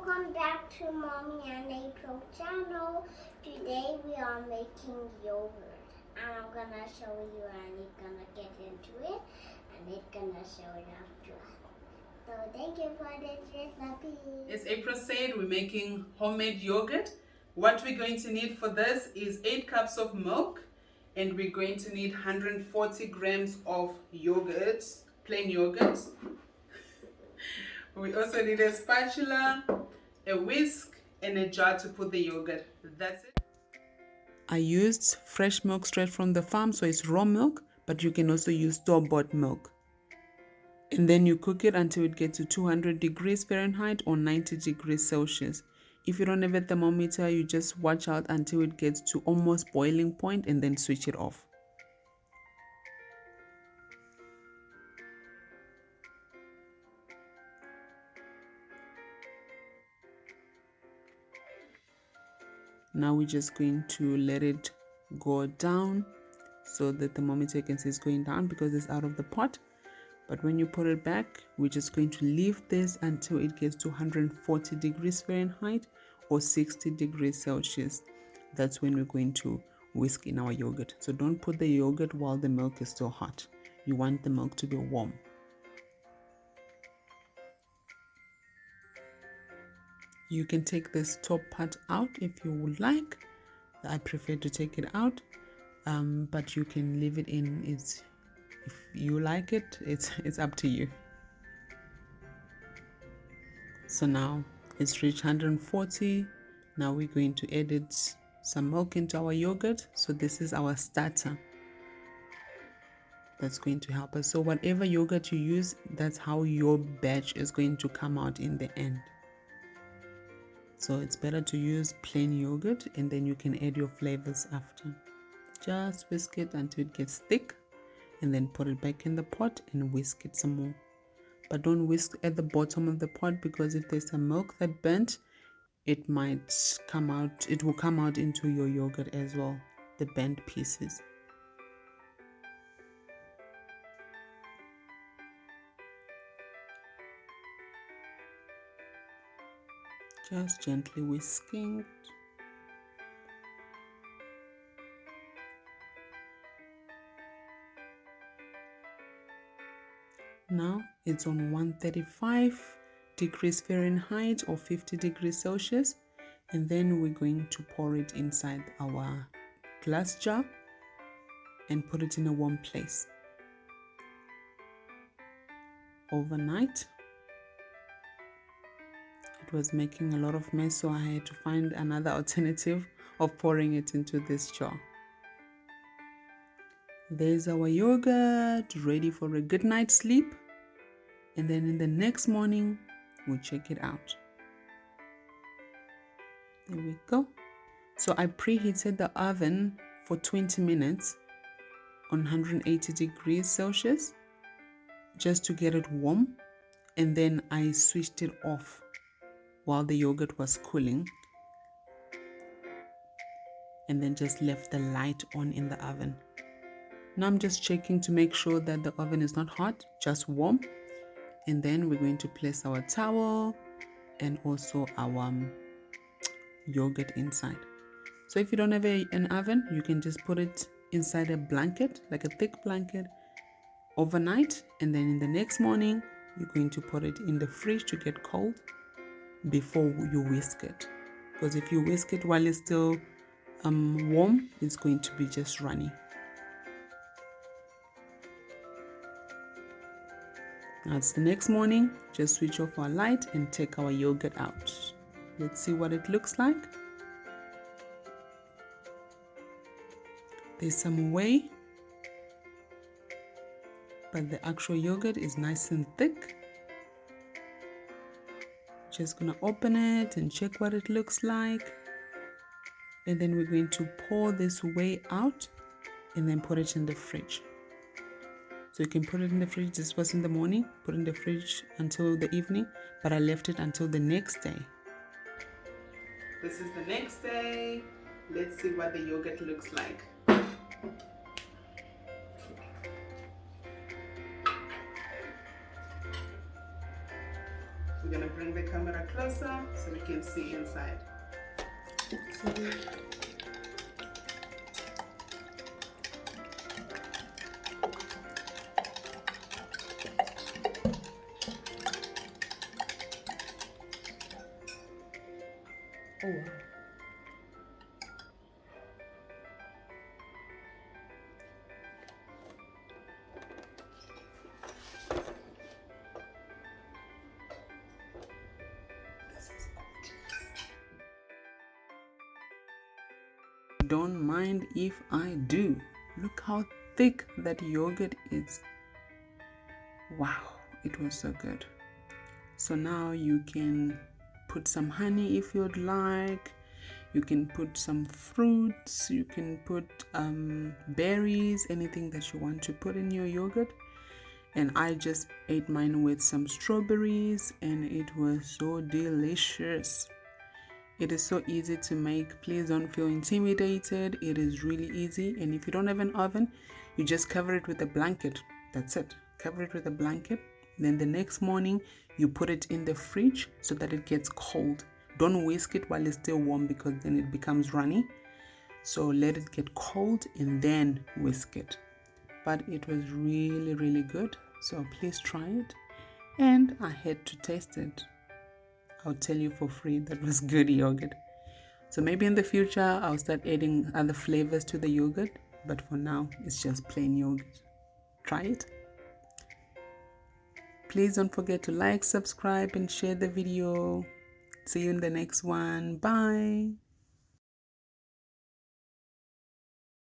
welcome back to Mommy and April channel. Today we are making yogurt. And I'm gonna show you and you're gonna get into it and it's gonna show it after us. So thank you for this recipe. As April said, we're making homemade yogurt. What we're going to need for this is 8 cups of milk, and we're going to need 140 grams of yogurt, plain yogurt. We also need a spatula, a whisk, and a jar to put the yogurt. That's it. I used fresh milk straight from the farm, so it's raw milk, but you can also use store-bought milk. And then you cook it until it gets to 200 degrees Fahrenheit or 90 degrees Celsius. If you don't have a thermometer, you just watch out until it gets to almost boiling point and then switch it off. Now we're just going to let it go down so the thermometer, you can see, is going down because it's out of the pot. But when you put it back, we're just going to leave this until it gets to 140 degrees Fahrenheit or 60 degrees Celsius. That's when we're going to whisk in our yogurt. So don't put the yogurt while the milk is still hot. You want the milk to be warm. You can take this top part out if you would like. I prefer to take it out, but you can leave it in. If you like it, it's up to you. So now it's reached 140. Now we're going to add some milk into our yogurt. So this is our starter. That's going to help us. So whatever yogurt you use, that's how your batch is going to come out in the end. So it's better to use plain yogurt and then you can add your flavors after. Just whisk it until it gets thick and then put it back in the pot and whisk it some more. But don't whisk at the bottom of the pot because if there's some milk that burnt, it might come out, it will come out into your yogurt as well, the burnt pieces. Just gently whisking. Now it's on 135 degrees Fahrenheit or 50 degrees Celsius, and then we're going to pour it inside our glass jar and put it in a warm place overnight. It was making a lot of mess, so I had to find another alternative of pouring it into this jar. There's our yogurt ready for a good night's sleep, and then in the next morning we'll check it out. There we go. So I preheated the oven for 20 minutes on 180 degrees Celsius just to get it warm, and then I switched it off while the yogurt was cooling and then just left the light on in the oven. Now I'm just checking to make sure that the oven is not hot, just warm, and then we're going to place our towel and also our yogurt inside. So if you don't have an oven, you can just put it inside a blanket, like a thick blanket, overnight, and then in the next morning you're going to put it in the fridge to get cold before you whisk it, because if you whisk it while it's still warm, it's going to be just runny. Now it's the next morning. Just switch off our light and take our yogurt out. Let's see what it looks like. There's some whey, but the actual yogurt is nice and thick. Just gonna open it and check what it looks like, and then we're going to pour this whey out and then put it in the fridge. So you can put it in the fridge. This was in the morning, put it in the fridge until the evening, but I left it until the next day. This is the next day. Let's see what the yogurt looks like. I'm gonna bring the camera closer so we can see inside. Oh wow. Don't mind if I do. Look how thick that yogurt is. Wow, it was so good. So now you can put some honey if you'd like. You can put some fruits. You can put berries, anything that you want to put in your yogurt. And I just ate mine with some strawberries and it was so delicious. It is so easy to make. Please don't feel intimidated. It is really easy. And if you don't have an oven, you just cover it with a blanket. That's it. Cover it with a blanket. Then the next morning, you put it in the fridge so that it gets cold. Don't whisk it while it's still warm because then it becomes runny. So let it get cold and then whisk it. But it was really, really good. So please try it. And I had to taste it. I'll tell you for free that was good yogurt. So maybe in the future I'll start adding other flavors to the yogurt, but for now it's just plain yogurt. Try it. Please don't forget to like, subscribe, and share the video. See you in the next one. Bye.